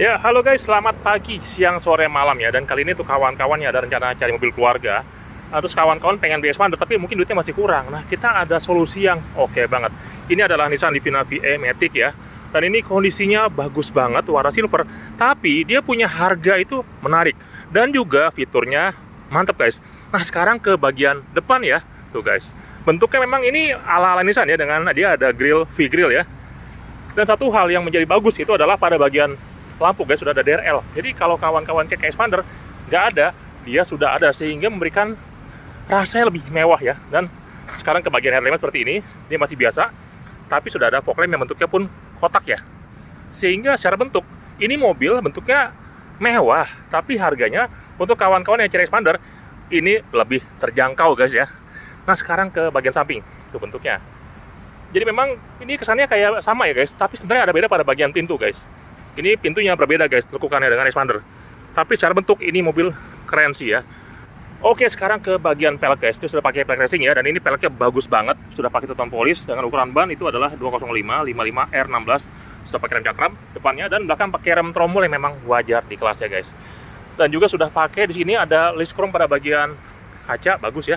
Ya, halo guys, selamat pagi, siang, sore, malam ya. Dan kali ini tuh kawan-kawan ya ada rencana cari mobil keluarga. Terus kawan-kawan pengen beli Xpander, tapi mungkin duitnya masih kurang. Nah, kita ada solusi yang oke banget. Ini adalah Nissan Livina VE Matic ya. Dan ini kondisinya bagus banget, warna silver. Tapi dia punya harga itu menarik. Dan juga fiturnya mantep guys. Nah, sekarang ke bagian depan ya. Tuh guys, bentuknya memang ini ala-ala Nissan ya. Dengan dia ada grill, V-grill ya. Dan satu hal yang menjadi bagus itu adalah pada bagian lampu guys, sudah ada DRL. Jadi kalau kawan-kawan cek Xpander nggak ada, dia sudah ada, sehingga memberikan rasanya lebih mewah ya. Dan sekarang ke bagian headlamp seperti ini, dia masih biasa, tapi sudah ada fog lamp yang bentuknya pun kotak ya. Sehingga secara bentuk, ini mobil bentuknya mewah, tapi harganya untuk kawan-kawan yang cari Xpander ini lebih terjangkau guys ya. Nah, sekarang ke bagian samping, tuh bentuknya. Jadi memang ini kesannya kayak sama ya guys, tapi sebenarnya ada beda pada bagian pintu guys. Ini pintunya berbeda guys, lekukannya dengan Xpander. Tapi secara bentuk ini mobil keren sih ya. Oke, sekarang ke bagian pelek guys. Itu sudah pakai pelek racing ya, dan ini peleknya bagus banget. Sudah pakai tuton polis dengan ukuran ban itu adalah 205 55 R16. Sudah pakai rem cakram depannya, dan belakang pakai rem tromol yang memang wajar di kelas ya guys. Dan juga sudah pakai di sini ada list chrome pada bagian kaca, bagus ya.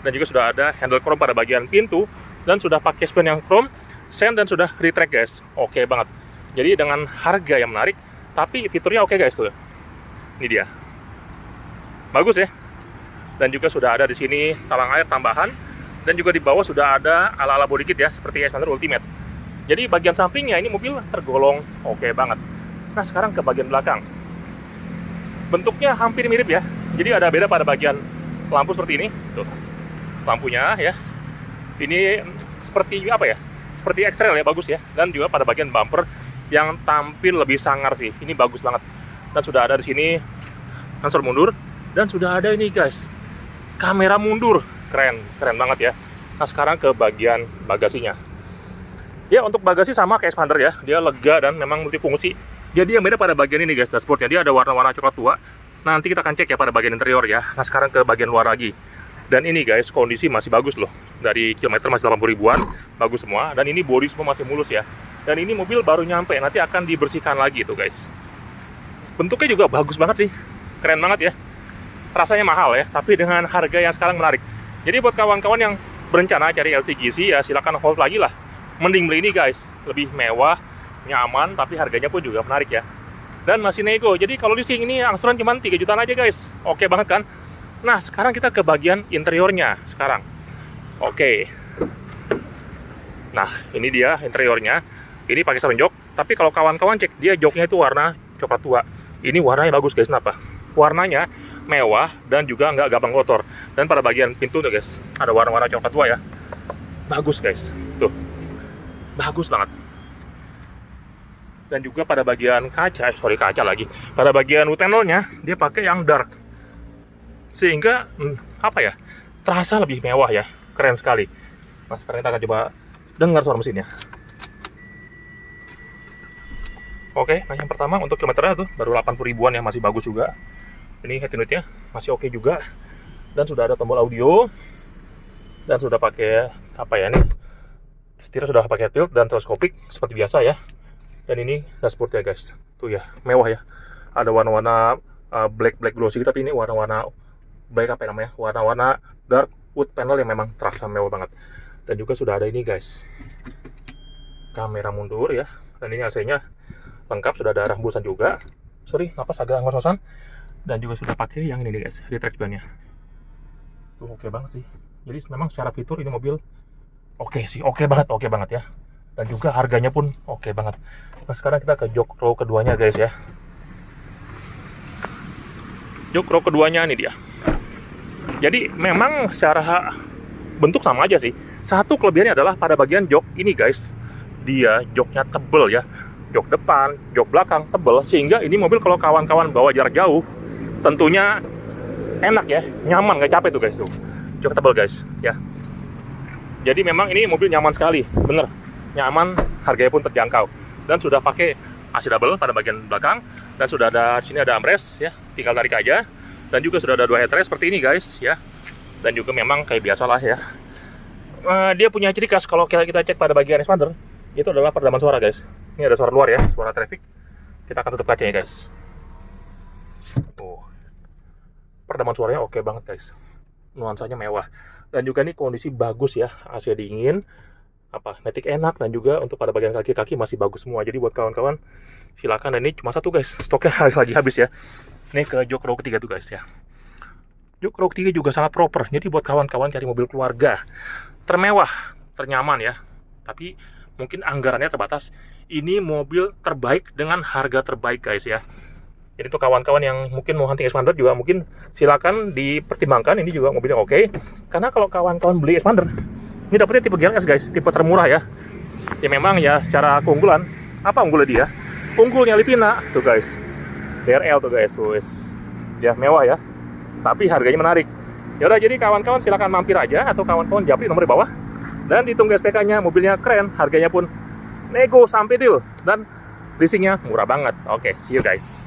Dan juga sudah ada handle chrome pada bagian pintu, dan sudah pakai spion yang chrome, sen, dan sudah retract guys. Oke banget. Jadi dengan harga yang menarik, tapi fiturnya oke guys tuh. Ini dia. Bagus ya. Dan juga sudah ada di sini talang air tambahan, dan juga di bawah sudah ada ala-ala body kit ya, seperti Xpander Ultimate. Jadi bagian sampingnya ini mobil tergolong oke banget. Nah, sekarang ke bagian belakang. Bentuknya hampir mirip ya. Jadi ada beda pada bagian lampu seperti ini. Tuh. Lampunya ya. Ini seperti apa ya? Seperti X-Trail ya, bagus ya. Dan juga pada bagian bumper yang tampil lebih sangar sih. Ini bagus banget. Dan sudah ada di sini sensor mundur, dan sudah ada ini guys, kamera mundur. Keren banget ya. Nah, sekarang ke bagian bagasinya. Ya, untuk bagasi sama kayak Xpander ya. Dia lega dan memang multifungsi. Jadi yang beda pada bagian ini guys, dashboardnya dia ada warna-warna coklat tua. Nanti kita akan cek ya pada bagian interior ya. Nah, sekarang ke bagian luar lagi. Dan ini guys, kondisi masih bagus loh. Dari kilometer masih 80 ribuan, bagus semua. Dan ini bodi semua masih mulus ya. Dan ini mobil baru nyampe, nanti akan dibersihkan lagi tuh guys. Bentuknya juga bagus banget sih. Keren banget ya. Rasanya mahal ya, tapi dengan harga yang sekarang menarik. Jadi buat kawan-kawan yang berencana cari LCGC ya, silakan hold lagi lah. Mending beli ini guys. Lebih mewah, nyaman, tapi harganya pun juga menarik ya. Dan masih nego. Jadi kalau leasing ini angsuran cuma 3 jutaan aja guys. Oke banget kan? Nah, sekarang kita ke bagian interiornya sekarang. Oke. Nah, ini dia interiornya. Ini pakai sarung jok, tapi kalau kawan-kawan cek, dia joknya itu warna coklat tua. Ini warnanya bagus guys, kenapa? Warnanya mewah dan juga nggak gampang kotor. Dan pada bagian pintu tuh guys, ada warna-warna coklat tua ya. Bagus guys, tuh. Bagus banget. Dan juga pada bagian kaca, kaca lagi. Pada bagian wood panelnya, dia pakai yang dark. Sehingga, apa ya, terasa lebih mewah ya. Keren sekali. Nah, sekarang kita akan coba dengar suara mesinnya. Oke, nah yang pertama untuk kilometernya tuh baru 80 ribuan ya, masih bagus juga. Ini head unitnya masih oke juga. Dan sudah ada tombol audio. Dan sudah pakai, apa ya ini, setirnya sudah pakai tilt dan teleskopik seperti biasa ya. Dan ini dashboardnya guys. Tuh ya, mewah ya. Ada warna-warna black glossy, tapi ini warna-warna black apa namanya? Warna-warna dark wood panel yang memang terasa mewah banget. Dan juga sudah ada ini guys, kamera mundur ya. Dan ini AC-nya lengkap, sudah ada rembusan juga. Sorry, napas agak ngos-ngosan. Dan juga sudah pakai yang ini guys, retract ban-nya. Tuh oke banget sih. Jadi memang secara fitur ini mobil oke sih, oke banget ya. Dan juga harganya pun oke banget. Nah, sekarang kita ke jok row keduanya guys ya. Jok row keduanya ini dia. Jadi memang secara bentuk sama aja sih. Satu kelebihannya adalah pada bagian jok ini guys, dia joknya tebel ya. jok depan, jok belakang tebel, sehingga ini mobil kalau kawan-kawan bawa jarak jauh tentunya enak ya, nyaman, nggak capek tuh guys tuh. Jok tebel guys ya. Jadi memang ini mobil nyaman sekali, bener nyaman, harganya pun terjangkau, dan sudah pakai AC double pada bagian belakang, dan sudah ada sini ada armrest ya, tinggal tarik aja, dan juga sudah ada 2 headrest seperti ini guys ya. Dan juga memang kayak biasa lah ya, dia punya ciri khas kalau kita cek pada bagian expander itu adalah peredaman suara guys. Ini ada suara luar ya, suara traffic. Kita akan tutup kacanya guys. Tuh, peredaman suaranya oke banget guys, nuansanya mewah, dan juga nih kondisi bagus ya, AC dingin, netik enak, dan juga untuk pada bagian kaki-kaki masih bagus semua. Jadi buat kawan-kawan silakan. Dan ini cuma satu guys, stoknya lagi habis ya. Ini ke jok row ketiga tuh guys ya. Jok row ketiga juga sangat proper. Jadi buat kawan-kawan cari mobil keluarga termewah, ternyaman ya, tapi mungkin anggarannya terbatas, ini mobil terbaik dengan harga terbaik guys ya. Jadi untuk kawan-kawan yang mungkin mau hunting expander juga mungkin silakan dipertimbangkan. Ini juga mobilnya oke. Karena kalau kawan-kawan beli expander, ini dapetnya tipe GLS guys, tipe termurah ya. Ya memang ya secara keunggulan, apa unggulnya dia? Unggulnya Livina tuh guys, DRL tuh guys, ya mewah ya. Tapi harganya menarik. Ya udah, jadi kawan-kawan silakan mampir aja, atau kawan-kawan japri nomor di bawah dan ditunggu SPK-nya. Mobilnya keren, harganya pun nego sampai deal, dan leasingnya murah banget. Oke, see you guys.